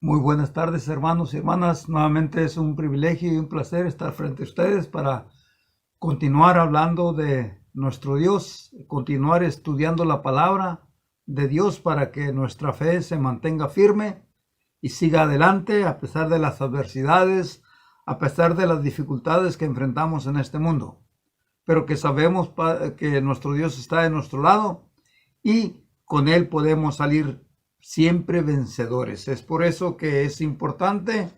Muy buenas tardes, hermanos y hermanas. Nuevamente es un privilegio y un placer estar frente a ustedes para continuar hablando de nuestro Dios, continuar estudiando la palabra de Dios para que nuestra fe se mantenga firme y siga adelante a pesar de las adversidades, a pesar de las dificultades que enfrentamos en este mundo. Pero que sabemos que nuestro Dios está de nuestro lado y con Él podemos salir siempre vencedores. Es por eso que es importante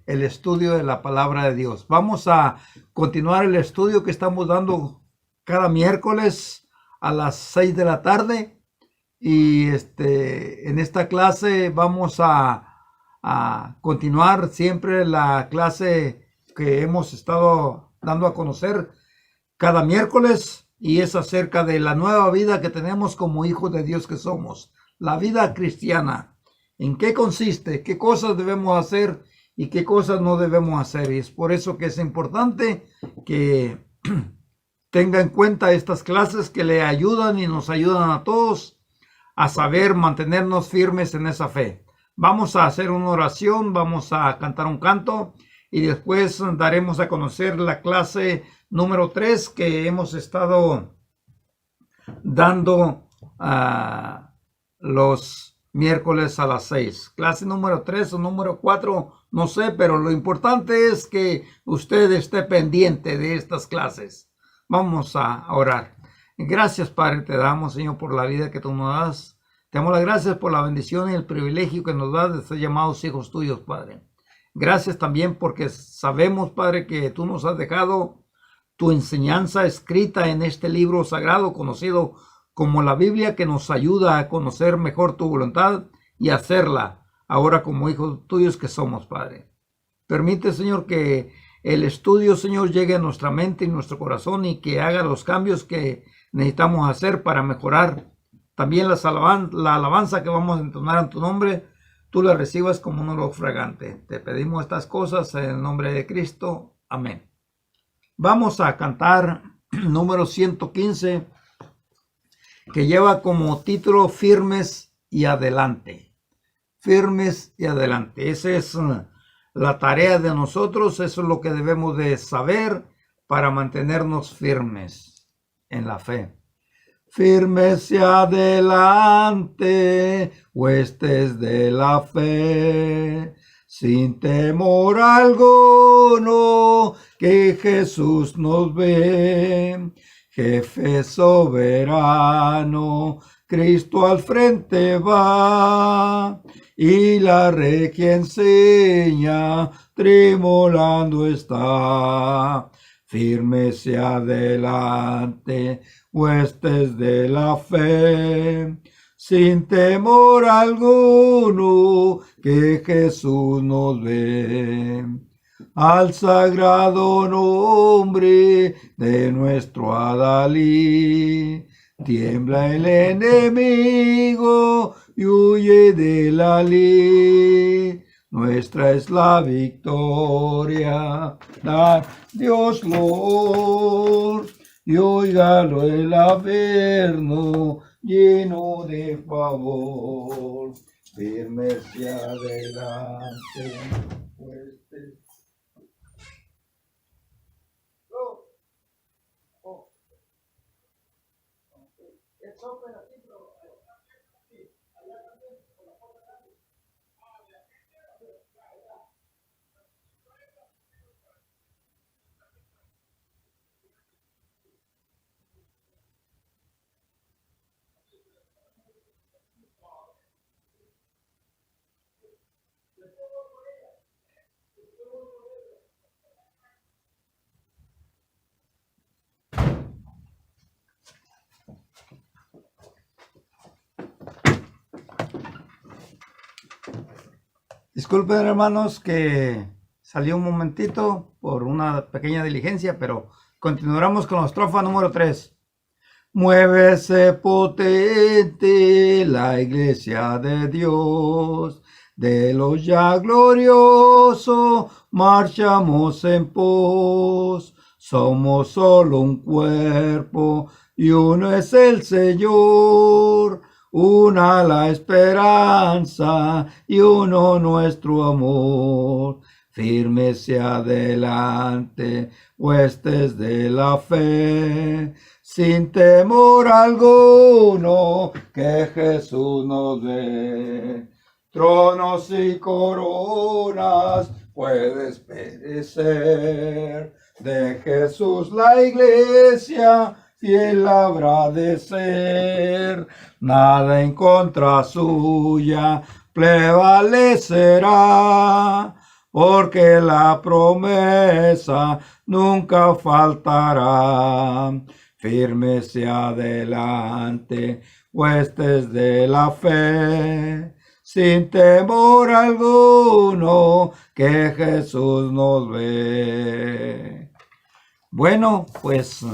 el estudio de la palabra de Dios. Vamos a continuar el estudio que estamos dando cada miércoles a las 6 de la tarde. Y en esta clase vamos a continuar siempre la clase que hemos estado dando a conocer cada miércoles, y es acerca de la nueva vida que tenemos como hijos de Dios que somos. La vida cristiana, ¿en qué consiste? ¿Qué cosas debemos hacer y qué cosas no debemos hacer? Y es por eso que es importante que tenga en cuenta estas clases que le ayudan y nos ayudan a todos a saber mantenernos firmes en esa fe. Vamos a hacer una oración, vamos a cantar un canto y después daremos a conocer la clase número 3 que hemos estado dando los miércoles a las 6. Clase número 3 o número 4, no sé, pero lo importante es que usted esté pendiente de estas clases. Vamos a orar. Gracias, Padre, te damos, Señor, por la vida que tú nos das. Te damos las gracias por la bendición y el privilegio que nos das de ser llamados hijos tuyos, Padre. Gracias también porque sabemos, Padre, que tú nos has dejado tu enseñanza escrita en este libro sagrado conocido como la Biblia, que nos ayuda a conocer mejor tu voluntad y hacerla ahora como hijos tuyos que somos, Padre. Permite, Señor, que el estudio, Señor, llegue a nuestra mente y nuestro corazón y que haga los cambios que necesitamos hacer para mejorar. También la alabanza que vamos a entonar en tu nombre, tú la recibas como un olor fragante. Te pedimos estas cosas en el nombre de Cristo. Amén. Vamos a cantar número 115, que lleva como título Firmes y Adelante. Firmes y adelante. Esa es la tarea de nosotros, eso es lo que debemos de saber para mantenernos firmes en la fe. Firmes y adelante, huestes de la fe, sin temor alguno, que Jesús nos ve. Jefe soberano, Cristo al frente va, y la regia enseña, tremolando está. Firmes y adelante, huestes de la fe, sin temor alguno, que Jesús nos ve. Al sagrado nombre de nuestro Adalí, tiembla el enemigo y huye de la ley. Nuestra es la victoria, da Dios Lord, y óigalo el averno lleno de favor. Firmes y adelante, pues disculpen, hermanos, que salió un momentito por una pequeña diligencia, pero continuaremos con la estrofa número 3. Muévese potente la iglesia de Dios, de los ya glorioso marchamos en pos. Somos solo un cuerpo y uno es el Señor. una la esperanza y uno nuestro amor. Firmes hacia adelante, huestes de la fe, sin temor alguno, que Jesús nos dé. Tronos y coronas puedes perecer, de Jesús la iglesia fiel habrá de ser. Nada en contra suya prevalecerá, porque la promesa nunca faltará. Firmes hacia adelante, huestes de la fe, sin temor alguno, que Jesús nos ve. Bueno, pues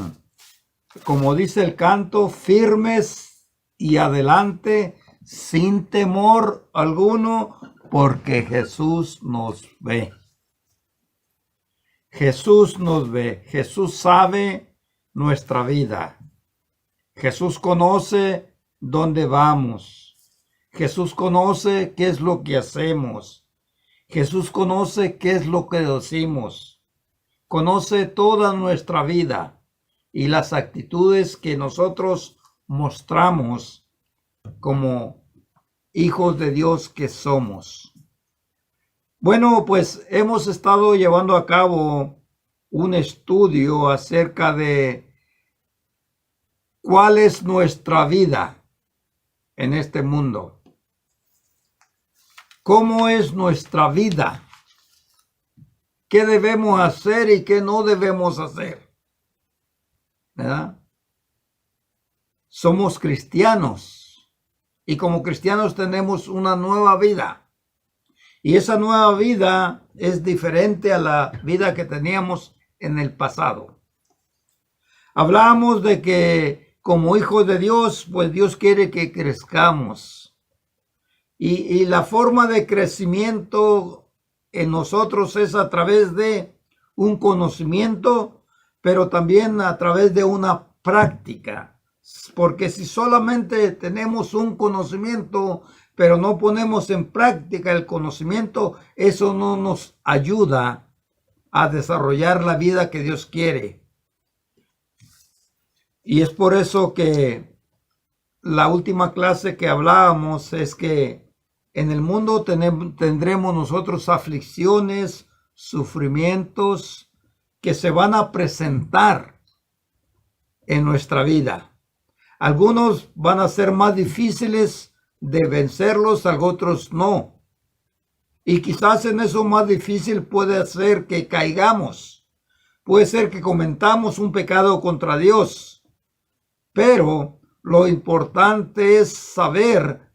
como dice el canto, firmes y adelante, sin temor alguno, porque Jesús nos ve. Jesús nos ve. Jesús sabe nuestra vida. Jesús conoce dónde vamos. Jesús conoce qué es lo que hacemos. Jesús conoce qué es lo que decimos. Conoce toda nuestra vida y las actitudes que nosotros mostramos como hijos de Dios que somos. Bueno, pues hemos estado llevando a cabo un estudio acerca de cuál es nuestra vida en este mundo. ¿Cómo es nuestra vida? ¿Qué debemos hacer y qué no debemos hacer? ¿Verdad? Somos cristianos y como cristianos tenemos una nueva vida. Y esa nueva vida es diferente a la vida que teníamos en el pasado. Hablamos de que como hijos de Dios, pues Dios quiere que crezcamos. Y la forma de crecimiento en nosotros es a través de un conocimiento, pero también a través de una práctica. Porque si solamente tenemos un conocimiento, pero no ponemos en práctica el conocimiento, eso no nos ayuda a desarrollar la vida que Dios quiere. Y es por eso que la última clase que hablábamos es que en el mundo tendremos nosotros aflicciones, sufrimientos que se van a presentar en nuestra vida. Algunos van a ser más difíciles de vencerlos, otros no. Y quizás en eso más difícil puede ser que caigamos. Puede ser que cometamos un pecado contra Dios. Pero lo importante es saber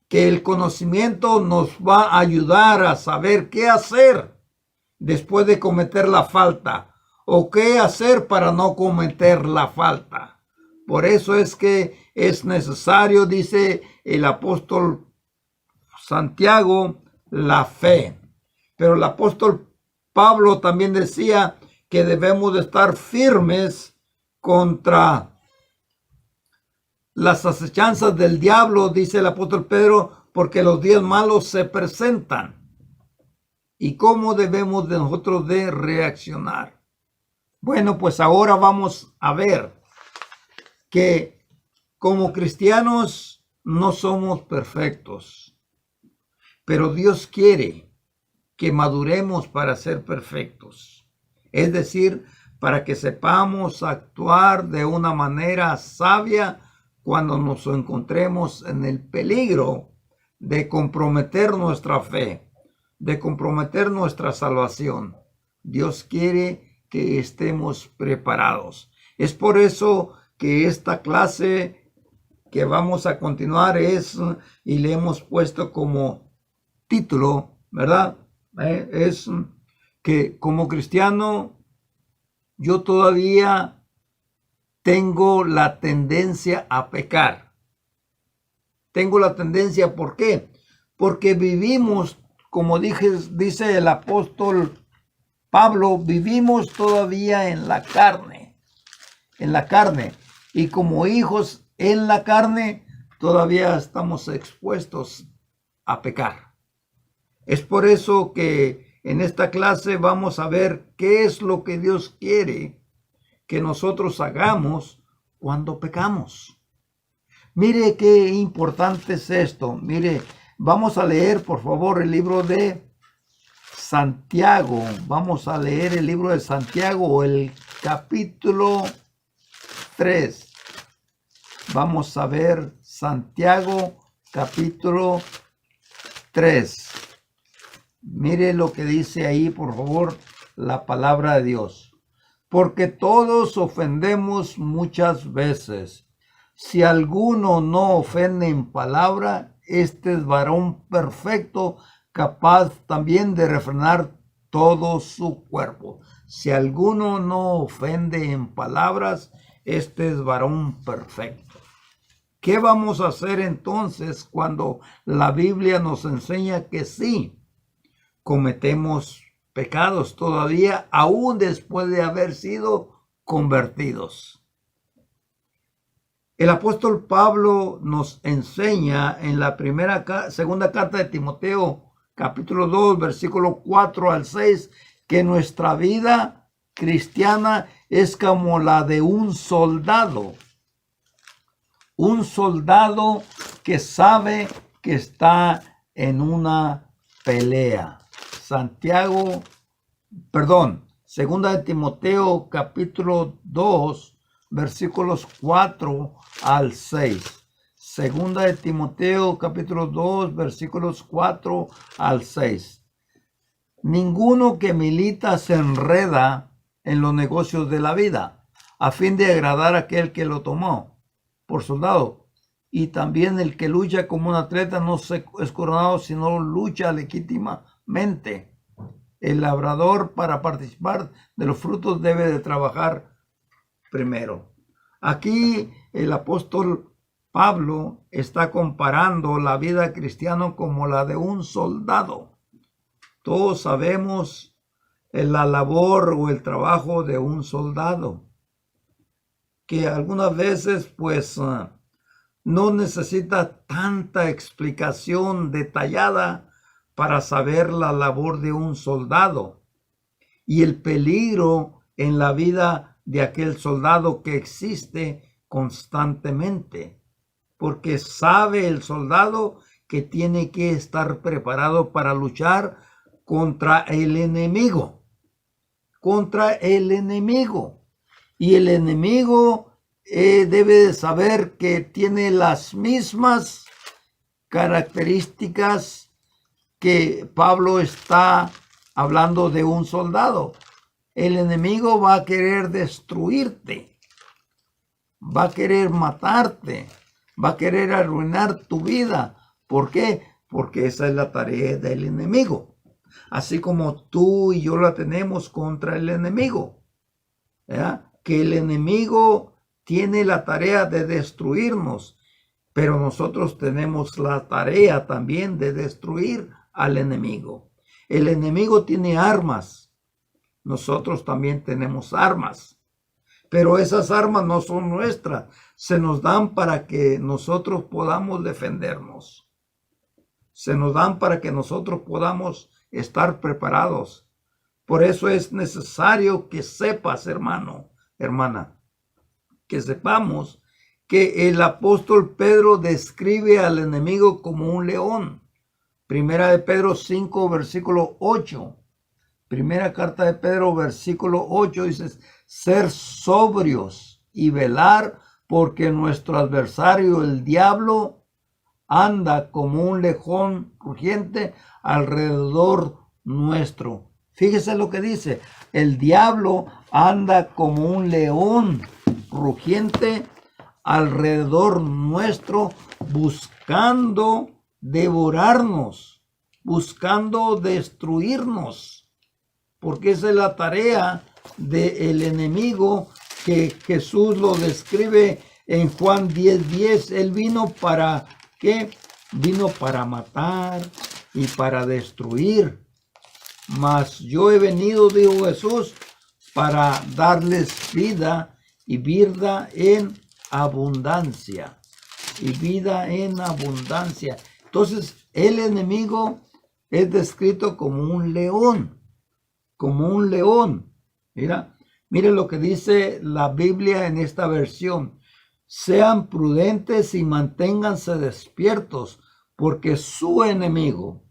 que el conocimiento nos va a ayudar a saber qué hacer después de cometer la falta o qué hacer para no cometer la falta. Por eso es que es necesario, dice el apóstol Santiago, la fe. Pero el apóstol Pablo también decía que debemos de estar firmes contra las acechanzas del diablo, dice el apóstol Pedro, porque los días malos se presentan. ¿Y cómo debemos de nosotros de reaccionar? Bueno, pues ahora vamos a ver que como cristianos no somos perfectos, pero Dios quiere que maduremos para ser perfectos. Es decir, para que sepamos actuar de una manera sabia cuando nos encontremos en el peligro de comprometer nuestra fe, de comprometer nuestra salvación. Dios quiere que estemos preparados. Es por eso que esta clase que vamos a continuar y le hemos puesto como título, ¿verdad? Es que como cristiano yo todavía tengo la tendencia a pecar. Tengo la tendencia, ¿por qué? Porque vivimos, como dice el apóstol Pablo, vivimos todavía en la carne. Y como hijos en la carne, todavía estamos expuestos a pecar. Es por eso que en esta clase vamos a ver qué es lo que Dios quiere que nosotros hagamos cuando pecamos. Mire qué importante es esto. Mire, vamos a leer por favor el libro de Santiago. Vamos a leer el libro de Santiago, el capítulo 3. Vamos a ver Santiago, capítulo 3. Mire lo que dice ahí, por favor, la palabra de Dios. Porque todos ofendemos muchas veces. Si alguno no ofende en palabra, este es varón perfecto, capaz también de refrenar todo su cuerpo. Si alguno no ofende en palabras, este es varón perfecto. ¿Qué vamos a hacer entonces cuando la Biblia nos enseña que sí, cometemos pecados todavía, aún después de haber sido convertidos? El apóstol Pablo nos enseña en la segunda carta de Timoteo, capítulo 2, versículo 4 al 6, que nuestra vida cristiana es como la de un soldado. Un soldado que sabe que está en una pelea. Segunda de Timoteo, capítulo 2, versículos 4 al 6. Segunda de Timoteo, capítulo 2, versículos 4 al 6. Ninguno que milita se enreda en los negocios de la vida, a fin de agradar a aquel que lo tomó por soldado. Y también el que lucha como un atleta no es coronado, sino lucha legítimamente. El labrador, para participar de los frutos, debe de trabajar primero. Aquí el apóstol Pablo está comparando la vida cristiana como la de un soldado. Todos sabemos la labor o el trabajo de un soldado, que algunas veces pues no necesita tanta explicación detallada para saber la labor de un soldado y el peligro en la vida de aquel soldado que existe constantemente, porque sabe el soldado que tiene que estar preparado para luchar contra el enemigo, y el enemigo debe de saber que tiene las mismas características que Pablo está hablando de un soldado. El enemigo va a querer destruirte, va a querer matarte, va a querer arruinar tu vida. ¿Por qué? Porque esa es la tarea del enemigo. Así como tú y yo la tenemos contra el enemigo. ¿Ya? Que el enemigo tiene la tarea de destruirnos, pero nosotros tenemos la tarea también de destruir al enemigo. El enemigo tiene armas. Nosotros también tenemos armas, pero esas armas no son nuestras, se nos dan para que nosotros podamos defendernos, se nos dan para que nosotros podamos estar preparados. Por eso es necesario que sepas, hermano, hermana, que sepamos que el apóstol Pedro describe al enemigo como un león. Primera de Pedro 5, versículo 8. Primera carta de Pedro, versículo 8, dice: ser sobrios y velar, porque nuestro adversario, el diablo, anda como un león rugiente alrededor nuestro. Fíjese lo que dice: el diablo anda como un león rugiente alrededor nuestro, buscando devorarnos, buscando destruirnos. Porque esa es la tarea del enemigo, que Jesús lo describe en Juan 10:10. Él vino para ¿qué? Vino para matar y para destruir. Mas yo he venido, dijo Jesús, para darles vida y vida en abundancia. y vida en abundancia. Entonces, el enemigo es descrito como un león, como un león. Mire lo que dice la Biblia en esta versión. Sean prudentes y manténganse despiertos, porque su enemigo,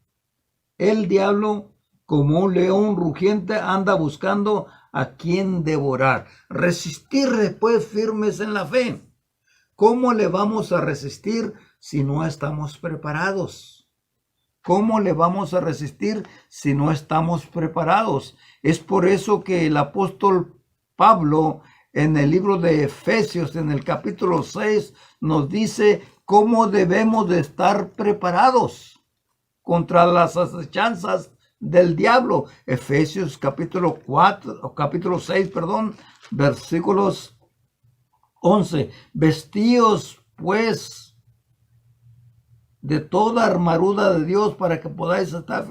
el diablo, como un león rugiente, anda buscando a quien devorar. Resistir, pues, firmes en la fe. ¿Cómo le vamos a resistir si no estamos preparados? ¿Cómo le vamos a resistir si no estamos preparados? Es por eso que el apóstol Pablo en el libro de Efesios, en el capítulo 6, nos dice cómo debemos de estar preparados contra las acechanzas del diablo. Efesios capítulo 6, versículos 11. Vestíos pues de toda armadura de Dios para que podáis estar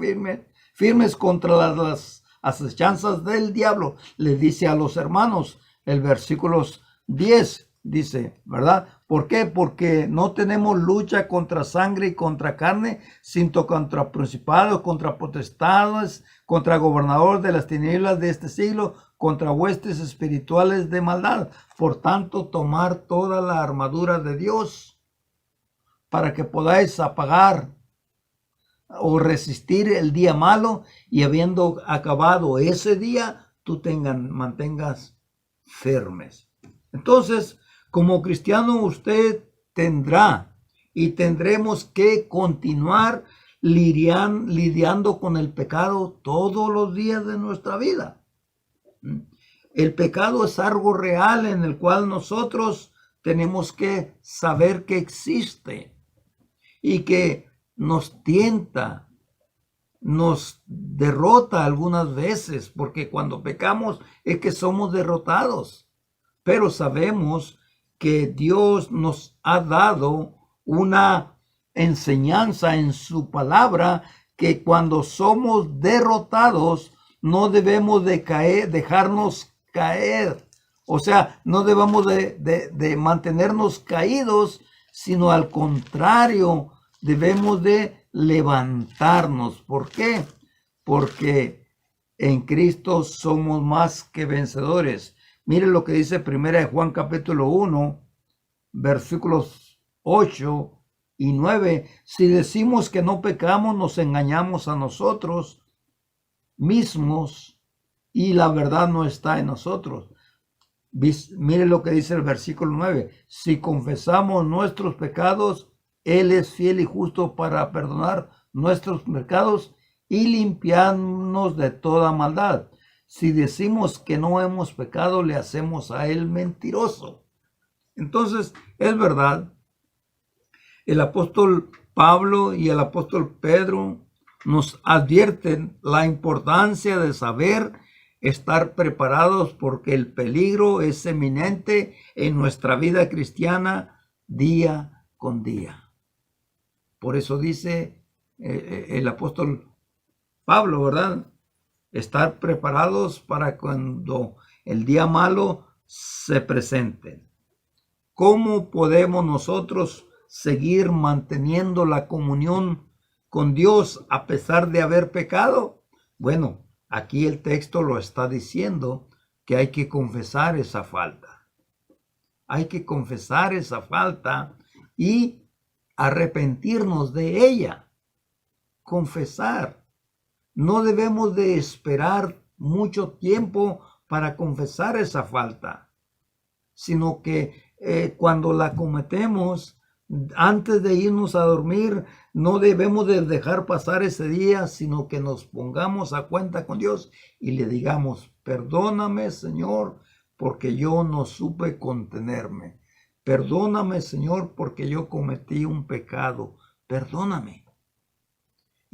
firmes contra las acechanzas del diablo. Le dice a los hermanos, el versículo 10 dice, ¿verdad? ¿Por qué? Porque no tenemos lucha contra sangre y contra carne, sino contra principados, contra potestades, contra gobernadores de las tinieblas de este siglo, contra huestes espirituales de maldad. Por tanto, tomar toda la armadura de Dios para que podáis apagar o resistir el día malo, y habiendo acabado ese día, tú mantengas firmes. Entonces, como cristiano, usted tendrá y tendremos que continuar lidiando con el pecado todos los días de nuestra vida. El pecado es algo real en el cual nosotros tenemos que saber que existe y que nos tienta, nos derrota algunas veces, porque cuando pecamos es que somos derrotados. Pero sabemos que Dios nos ha dado una enseñanza en su palabra, que cuando somos derrotados no debemos de dejarnos caer. O sea, no debemos de mantenernos caídos, sino al contrario, debemos de levantarnos. ¿Por qué? Porque en Cristo somos más que vencedores. Mire lo que dice 1 Juan capítulo 1, versículos 8 y 9. Si decimos que no pecamos, nos engañamos a nosotros mismos y la verdad no está en nosotros. Mire lo que dice el versículo 9. Si confesamos nuestros pecados, Él es fiel y justo para perdonar nuestros pecados y limpiarnos de toda maldad. Si decimos que no hemos pecado, le hacemos a Él mentiroso. Entonces, es verdad, el apóstol Pablo y el apóstol Pedro nos advierten la importancia de saber estar preparados, porque el peligro es eminente en nuestra vida cristiana día con día. Por eso dice el apóstol Pablo, ¿verdad? Estar preparados para cuando el día malo se presente. ¿Cómo podemos nosotros seguir manteniendo la comunión con Dios a pesar de haber pecado? Bueno, aquí el texto lo está diciendo, que hay que confesar esa falta. Hay que confesar esa falta y arrepentirnos de ella. Confesar. No debemos de esperar mucho tiempo para confesar esa falta, sino que cuando la cometemos, antes de irnos a dormir, no debemos de dejar pasar ese día, sino que nos pongamos a cuenta con Dios y le digamos: perdóname, Señor, porque yo no supe contenerme. Perdóname, Señor, porque yo cometí un pecado. Perdóname.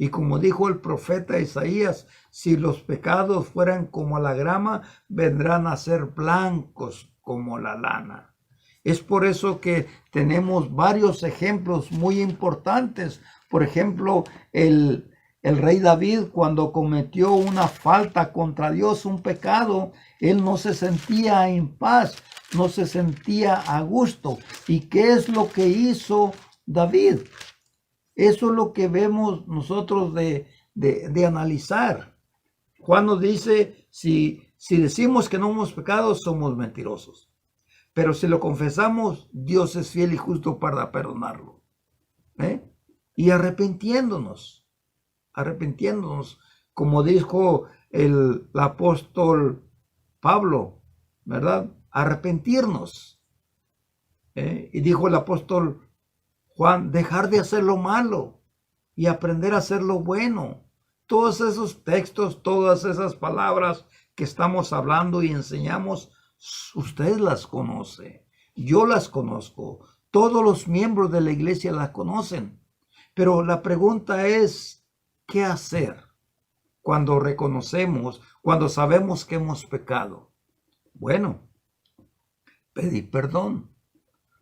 Y como dijo el profeta Isaías, si los pecados fueran como la grama, vendrán a ser blancos como la lana. Es por eso que tenemos varios ejemplos muy importantes. Por ejemplo, el el rey David, cuando cometió una falta contra Dios, un pecado, él no se sentía en paz, no se sentía a gusto. ¿Y qué es lo que hizo David? Eso es lo que vemos nosotros de analizar. Juan nos dice, si decimos que no hemos pecado, somos mentirosos. Pero si lo confesamos, Dios es fiel y justo para perdonarlo. Y arrepintiéndonos, como dijo el apóstol Pablo, ¿verdad? Arrepentirnos. Y dijo el apóstol Juan, dejar de hacer lo malo y aprender a hacer lo bueno. Todos esos textos, todas esas palabras que estamos hablando y enseñamos, usted las conoce, yo las conozco, todos los miembros de la iglesia las conocen. Pero la pregunta es, ¿qué hacer cuando reconocemos, cuando sabemos que hemos pecado? Bueno, pedir perdón.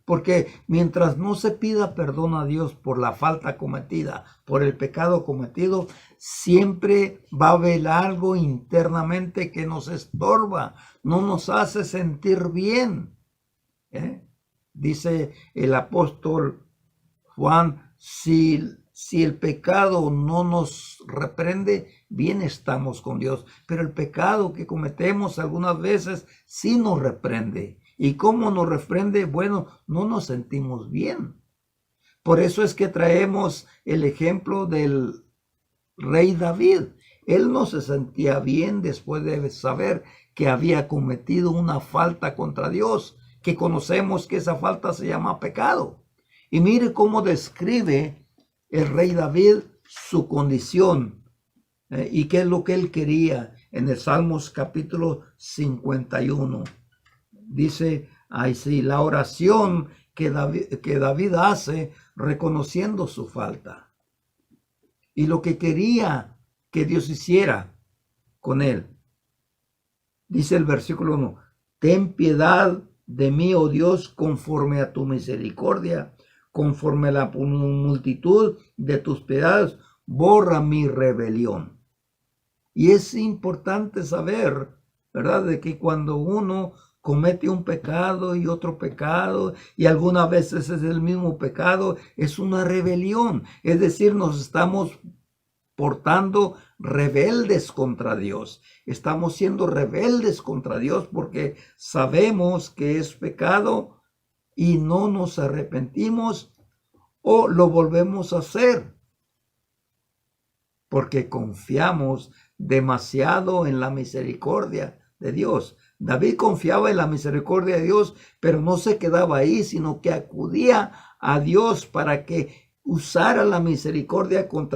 Porque mientras no se pida perdón a Dios por la falta cometida, por el pecado cometido, siempre va a haber algo internamente que nos estorba, no nos hace sentir bien. Dice el apóstol Juan, si el pecado no nos reprende, bien estamos con Dios. Pero el pecado que cometemos algunas veces sí nos reprende. ¿Y cómo nos reprende? Bueno, no nos sentimos bien. Por eso es que traemos el ejemplo del rey David. Él no se sentía bien después de saber que había cometido una falta contra Dios, que conocemos que esa falta se llama pecado. Y mire cómo describe el rey David su condición y qué es lo que él quería en el Salmos capítulo 51. Dice así, la oración que David hace reconociendo su falta y lo que quería que Dios hiciera con él. Dice el versículo 1, ten piedad de mí, oh Dios, conforme a tu misericordia, conforme a la multitud de tus piedades, borra mi rebelión. Y es importante saber, ¿verdad?, de que cuando uno comete un pecado y otro pecado, y algunas veces es el mismo pecado, es una rebelión. Es decir, nos estamos portando rebeldes contra Dios. Estamos siendo rebeldes contra Dios porque sabemos que es pecado y no nos arrepentimos o lo volvemos a hacer porque confiamos demasiado en la misericordia de Dios. David confiaba en la misericordia de Dios, pero no se quedaba ahí, sino que acudía a Dios para que usara la misericordia con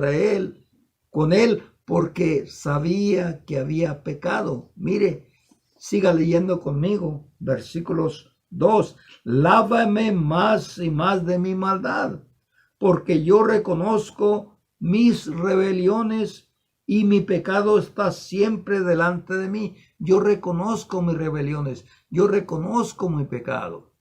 él, porque sabía que había pecado. Mire, siga leyendo conmigo, versículos 2. Lávame más y más de mi maldad, porque yo reconozco mis rebeliones y mi pecado está siempre delante de mí. Yo reconozco mis rebeliones, yo reconozco mi pecado.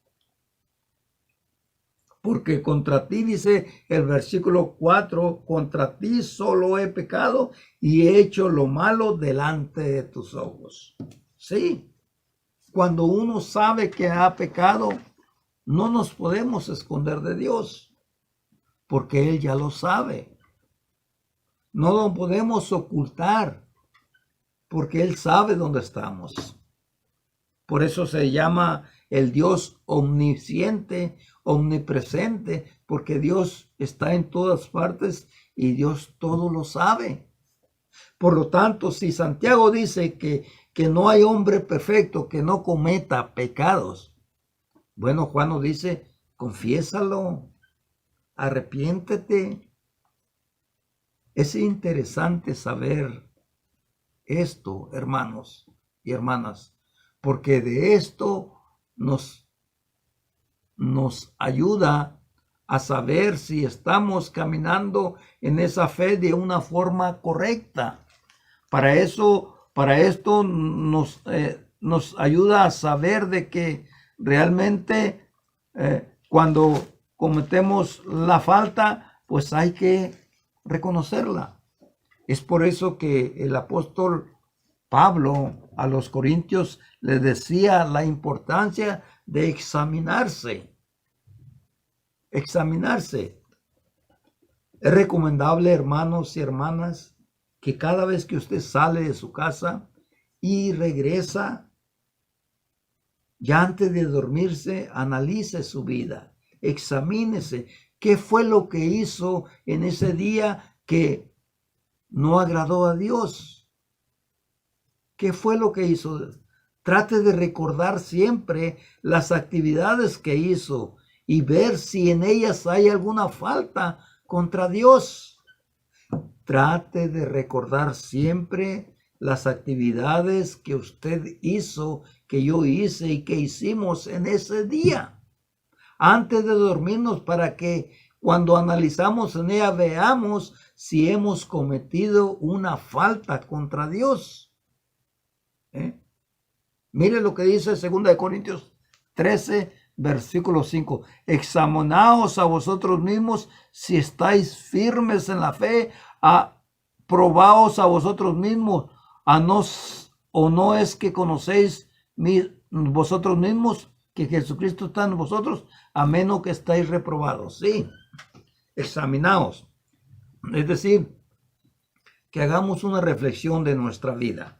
Porque contra ti, dice el versículo 4, contra ti solo he pecado y he hecho lo malo delante de tus ojos. Sí, cuando uno sabe que ha pecado, no nos podemos esconder de Dios, porque Él ya lo sabe. No lo podemos ocultar, porque Él sabe dónde estamos. Por eso se llama el Dios omnisciente, omnipresente, porque Dios está en todas partes y Dios todo lo sabe. Por lo tanto, si Santiago dice que no hay hombre perfecto que no cometa pecados, bueno, Juan nos dice, confiésalo, arrepiéntete. Es interesante saber esto, hermanos y hermanas, porque de esto nos ayuda a saber si estamos caminando en esa fe de una forma correcta. Para esto nos ayuda a saber de que realmente cuando cometemos la falta, pues hay que reconocerla. Es por eso que el apóstol Pablo a los corintios les decía la importancia de examinarse. Examinarse. Es recomendable, hermanos y hermanas, que cada vez que usted sale de su casa y regresa, ya antes de dormirse, analice su vida, examínese qué fue lo que hizo en ese día que no agradó a Dios. ¿Qué fue lo que hizo? Trate de recordar siempre las actividades que hizo y ver si en ellas hay alguna falta contra Dios. Trate de recordar siempre las actividades que usted hizo, que yo hice y que hicimos en ese día, antes de dormirnos, para que cuando analizamos en ella veamos si hemos cometido una falta contra Dios. Mire lo que dice 2 Corintios 13, versículo 5. Examinaos a vosotros mismos si estáis firmes en la fe, probaos a vosotros mismos, o no es que conocéis vosotros mismos que Jesucristo está en vosotros, a menos que estáis reprobados. Sí, examinaos. Es decir, que hagamos una reflexión de nuestra vida.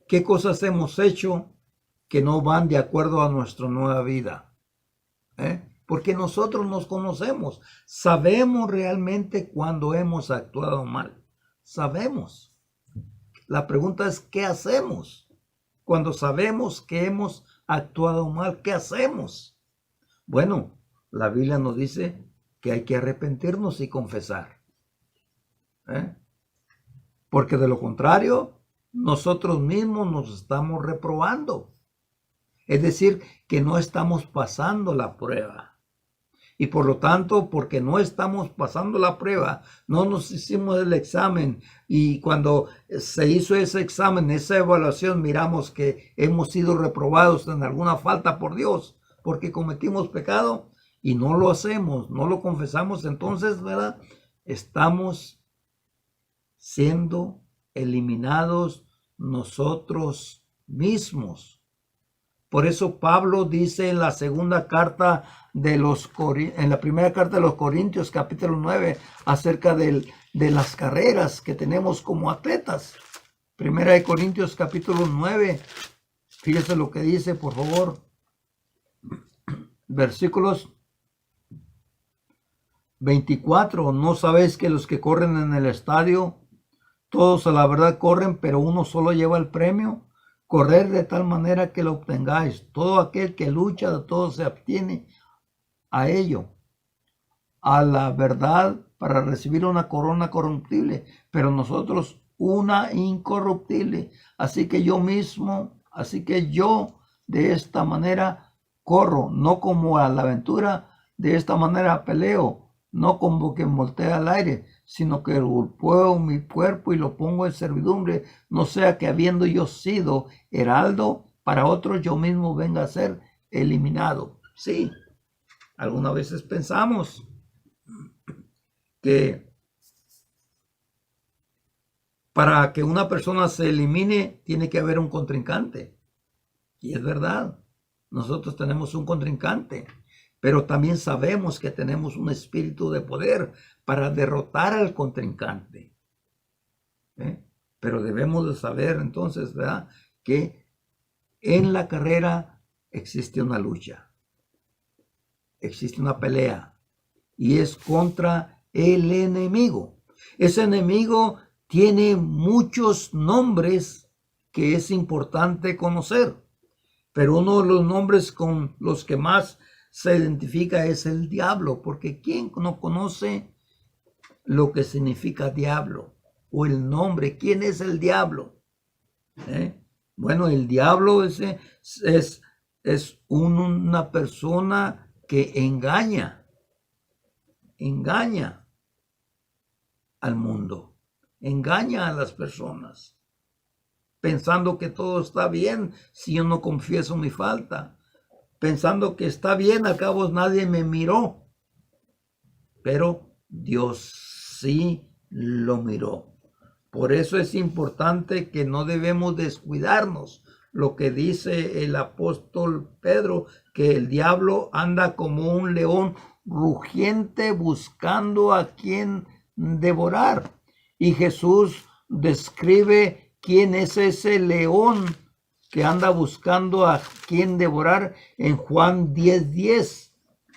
¿Qué cosas hemos hecho que no van de acuerdo a nuestra nueva vida? Porque nosotros nos conocemos. Sabemos realmente cuando hemos actuado mal. Sabemos. La pregunta es, ¿qué hacemos? Cuando sabemos que hemos actuado mal, ¿qué hacemos? Bueno, la Biblia nos dice que hay que arrepentirnos y confesar. Porque de lo contrario, nosotros mismos nos estamos reprobando. Es decir, que no estamos pasando la prueba. Y por lo tanto, porque no estamos pasando la prueba, no nos hicimos el examen. Y cuando se hizo ese examen, esa evaluación, miramos que hemos sido reprobados en alguna falta por Dios, porque cometimos pecado y no lo hacemos, no lo confesamos. Entonces, ¿verdad? Estamos siendo eliminados nosotros mismos. Por eso Pablo dice en la segunda carta en la primera carta de los Corintios, capítulo 9, acerca de las carreras que tenemos como atletas. Primera de Corintios, capítulo 9. Fíjese lo que dice, por favor. Versículos 24. ¿No sabéis que los que corren en el estadio, todos a la verdad corren, pero uno solo lleva el premio? Correr de tal manera que lo obtengáis. Todo aquel que lucha de todo se abstiene a ello, a la verdad, para recibir una corona corruptible, pero nosotros una incorruptible. Así que yo de esta manera corro, no como a la aventura, de esta manera peleo, no como quien voltea al aire, sino que golpeo mi cuerpo y lo pongo en servidumbre, no sea que habiendo yo sido heraldo para otros, yo mismo venga a ser eliminado. Sí, algunas veces pensamos que para que una persona se elimine tiene que haber un contrincante. Y es verdad, nosotros tenemos un contrincante, pero también sabemos que tenemos un espíritu de poder para derrotar al contrincante. Pero debemos de saber entonces, ¿verdad?, que en la carrera existe una lucha, existe una pelea, y es contra el enemigo. Ese enemigo tiene muchos nombres que es importante conocer, pero uno de los nombres con los que más se identifica es el diablo, porque ¿quién no conoce lo que significa diablo? O el nombre, ¿quién es el diablo? Bueno, el diablo es una persona que engaña al mundo, engaña a las personas, pensando que todo está bien si yo no confieso mi falta, pensando que está bien, al cabo nadie me miró, pero Dios sí lo miró. Por eso es importante que no debemos descuidarnos. Lo que dice el apóstol Pedro, que el diablo anda como un león rugiente buscando a quien devorar. Y Jesús describe quién es ese león que anda buscando a quien devorar en Juan 10:10.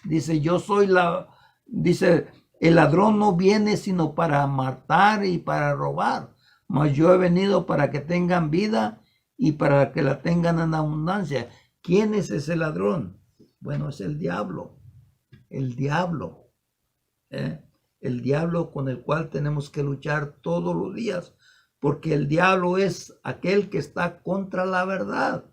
Dice, dice, el ladrón no viene sino para matar y para robar, mas yo he venido para que tengan vida y para que la tengan en abundancia. ¿Quién es ese ladrón? Bueno, es el diablo. El diablo. El diablo con el cual tenemos que luchar todos los días, porque el diablo es aquel que está contra la verdad.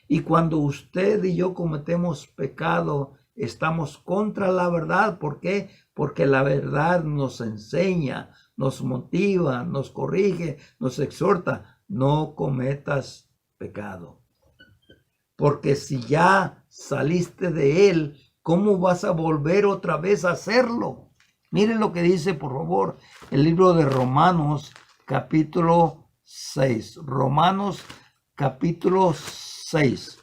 Y cuando usted y yo cometemos pecado, estamos contra la verdad. ¿Por qué? Porque la verdad nos enseña, nos motiva, nos corrige, nos exhorta. No cometas pecado. Porque si ya saliste de él, ¿cómo vas a volver otra vez a hacerlo? Miren lo que dice, por favor, el libro de Romanos, capítulo 6. Romanos, capítulo 6.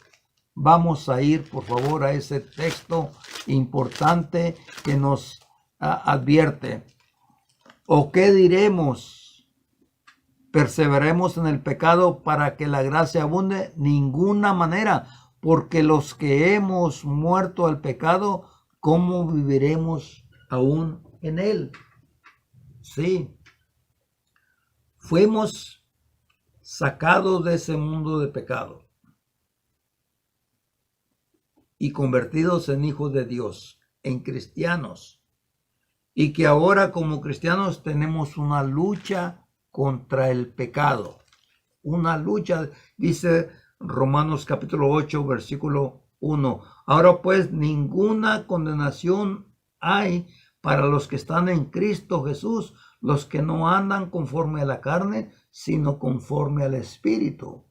Vamos a ir, por favor, a ese texto importante que nos advierte. ¿O qué diremos? ¿Perseveremos en el pecado para que la gracia abunde? Ninguna manera, porque los que hemos muerto al pecado, ¿cómo viviremos aún en él? Sí, fuimos sacados de ese mundo de pecado y convertidos en hijos de Dios, en cristianos, y que ahora como cristianos tenemos una lucha contra el pecado. Una lucha, dice Romanos capítulo 8, versículo 1. Ahora pues ninguna condenación hay para los que están en Cristo Jesús, los que no andan conforme a la carne, sino conforme al Espíritu.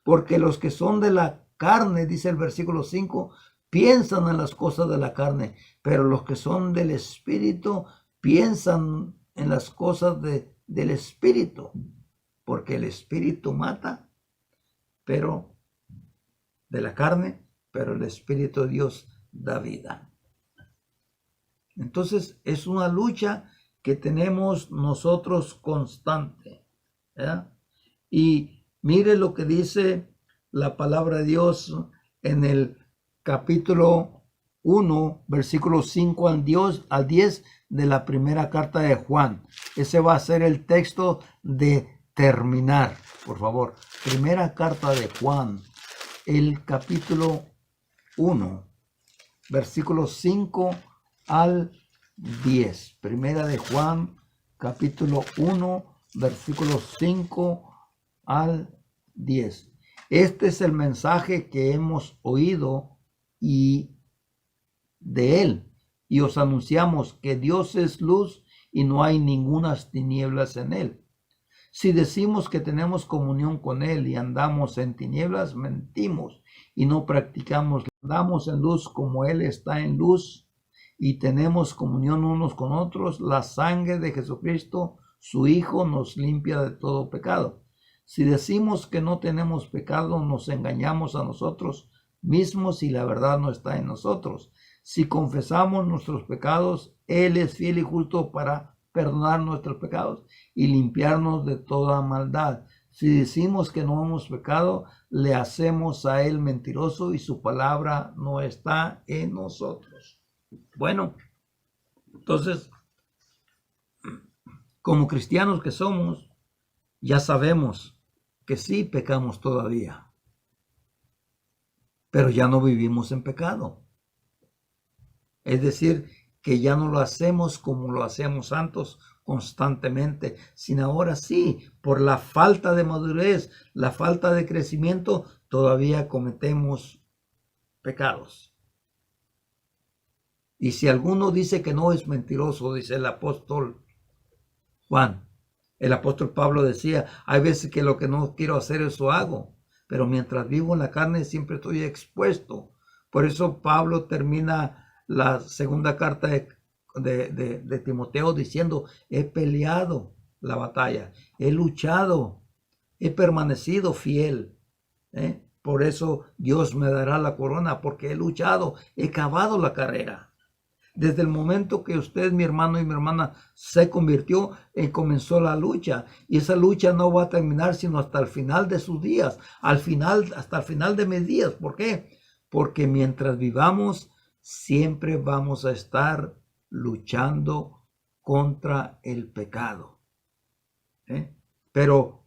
Porque los que son de la carne, dice el versículo 5, piensan en las cosas de la carne, pero los que son del Espíritu piensan en las cosas del Espíritu, porque el Espíritu mata, pero de la carne, pero el Espíritu de Dios da vida. Entonces es una lucha que tenemos nosotros constante, ¿verdad? Y mire lo que dice la palabra de Dios en el capítulo 1, versículos 5 al 10 de la primera carta de Juan. Ese va a ser el texto de terminar, por favor. Primera carta de Juan, el capítulo 1, versículos 5 al 10. Primera de Juan, capítulo 1, versículos 5 al 10. Este es el mensaje que hemos oído y de él, y os anunciamos que Dios es luz y no hay ningunas tinieblas en él. Si decimos que tenemos comunión con él y andamos en tinieblas, mentimos y no practicamos. Andamos en luz como él está en luz y tenemos comunión unos con otros. La sangre de Jesucristo, su Hijo, nos limpia de todo pecado. Si decimos que no tenemos pecado, nos engañamos a nosotros mismos y la verdad no está en nosotros. Si confesamos nuestros pecados, Él es fiel y justo para perdonar nuestros pecados y limpiarnos de toda maldad. Si decimos que no hemos pecado, le hacemos a Él mentiroso y su palabra no está en nosotros. Bueno, entonces, como cristianos que somos, ya sabemos que sí pecamos todavía, pero ya no vivimos en pecado. Es decir, que ya no lo hacemos como lo hacíamos antes constantemente, sino ahora sí, por la falta de madurez, la falta de crecimiento, todavía cometemos pecados. Y si alguno dice que no, es mentiroso, dice el apóstol Juan. El apóstol Pablo decía, hay veces que lo que no quiero hacer eso hago, pero mientras vivo en la carne siempre estoy expuesto. Por eso Pablo termina la segunda carta de Timoteo diciendo, he peleado la batalla. He luchado, he permanecido fiel. Por eso Dios me dará la corona, porque he luchado, he acabado la carrera. Desde el momento que usted, mi hermano y mi hermana, se convirtió, comenzó la lucha. Y esa lucha no va a terminar sino hasta el final de sus días. Hasta el final de mis días. ¿Por qué? Porque mientras vivamos, siempre vamos a estar luchando contra el pecado. Pero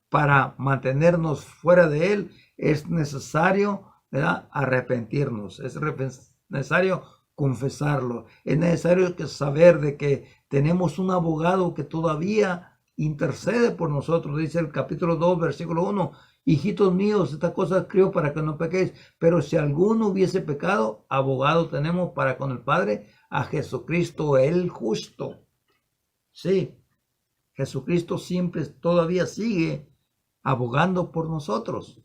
para mantenernos fuera de él es necesario, ¿verdad?, arrepentirnos. Es necesario confesarlo. Es necesario saber de que tenemos un abogado que todavía intercede por nosotros. Dice el capítulo 2, versículo 1. Hijitos míos, estas cosas escribo para que no pequéis. Pero si alguno hubiese pecado, abogado tenemos para con el Padre, a Jesucristo el justo. Sí, Jesucristo siempre todavía sigue abogando por nosotros.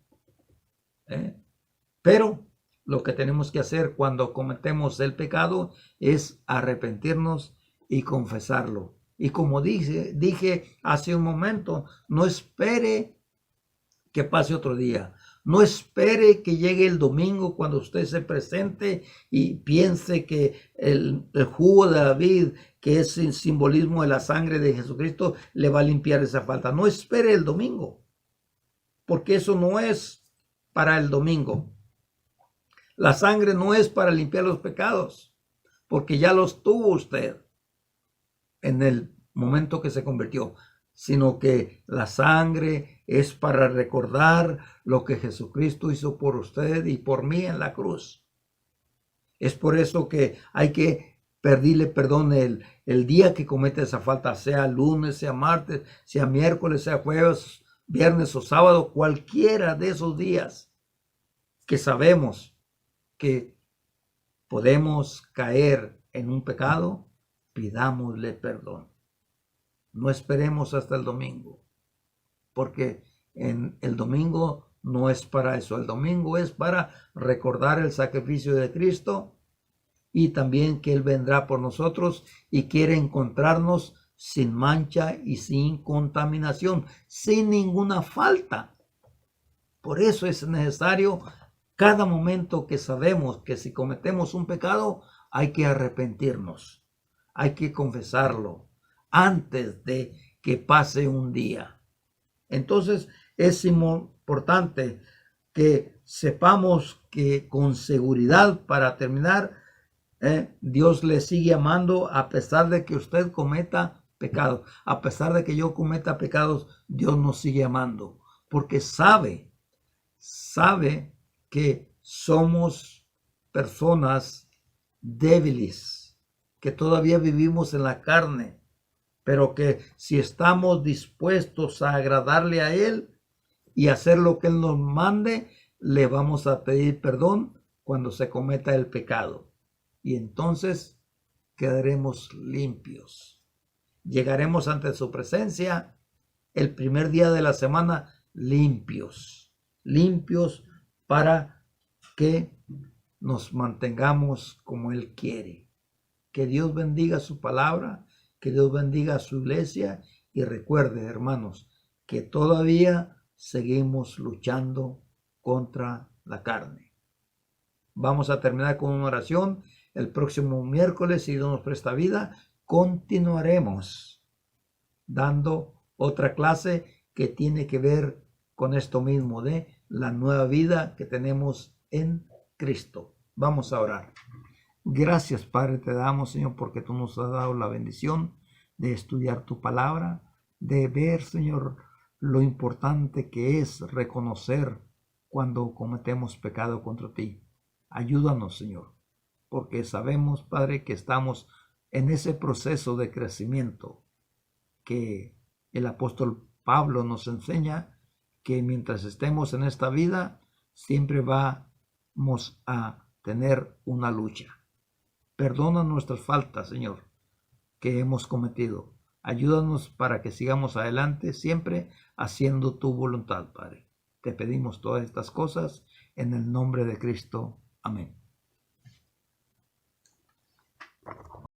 Pero lo que tenemos que hacer cuando cometemos el pecado es arrepentirnos y confesarlo. Y como dije hace un momento, no espere que pase otro día. No espere que llegue el domingo cuando usted se presente y piense que el jugo de David, que es el simbolismo de la sangre de Jesucristo, le va a limpiar esa falta. No espere el domingo, porque eso no es para el domingo. La sangre no es para limpiar los pecados, porque ya los tuvo usted en el momento que se convirtió, sino que la sangre es para recordar lo que Jesucristo hizo por usted y por mí en la cruz. Es por eso que hay que pedirle perdón el día que comete esa falta, sea lunes, sea martes, sea miércoles, sea jueves, viernes o sábado, cualquiera de esos días que sabemos que podemos caer en un pecado, pidámosle perdón. No esperemos hasta el domingo, porque en el domingo no es para eso. El domingo es para recordar el sacrificio de Cristo y también que Él vendrá por nosotros y quiere encontrarnos sin mancha y sin contaminación, sin ninguna falta. Por eso es necesario cada momento que sabemos que si cometemos un pecado hay que arrepentirnos, hay que confesarlo antes de que pase un día. Entonces es importante que sepamos que con seguridad, para terminar, Dios le sigue amando a pesar de que usted cometa pecados. A pesar de que yo cometa pecados, Dios nos sigue amando, porque sabe que somos personas débiles, que todavía vivimos en la carne, pero que si estamos dispuestos a agradarle a Él y hacer lo que Él nos mande, le vamos a pedir perdón cuando se cometa el pecado. Y entonces quedaremos limpios. Llegaremos ante su presencia el primer día de la semana limpios para que nos mantengamos como Él quiere. Que Dios bendiga su palabra, que Dios bendiga a su iglesia y recuerde, hermanos, que todavía seguimos luchando contra la carne. Vamos a terminar con una oración. El próximo miércoles, si Dios nos presta vida, continuaremos dando otra clase que tiene que ver con esto mismo de la nueva vida que tenemos en Cristo. Vamos a orar. Gracias, Padre, te damos, Señor, porque tú nos has dado la bendición de estudiar tu palabra, de ver, Señor, lo importante que es reconocer cuando cometemos pecado contra ti. Ayúdanos, Señor, porque sabemos, Padre, que estamos en ese proceso de crecimiento que el apóstol Pablo nos enseña, que mientras estemos en esta vida, siempre vamos a tener una lucha. Perdona nuestras faltas, Señor, que hemos cometido. Ayúdanos para que sigamos adelante, siempre haciendo tu voluntad, Padre. Te pedimos todas estas cosas en el nombre de Cristo. Amén.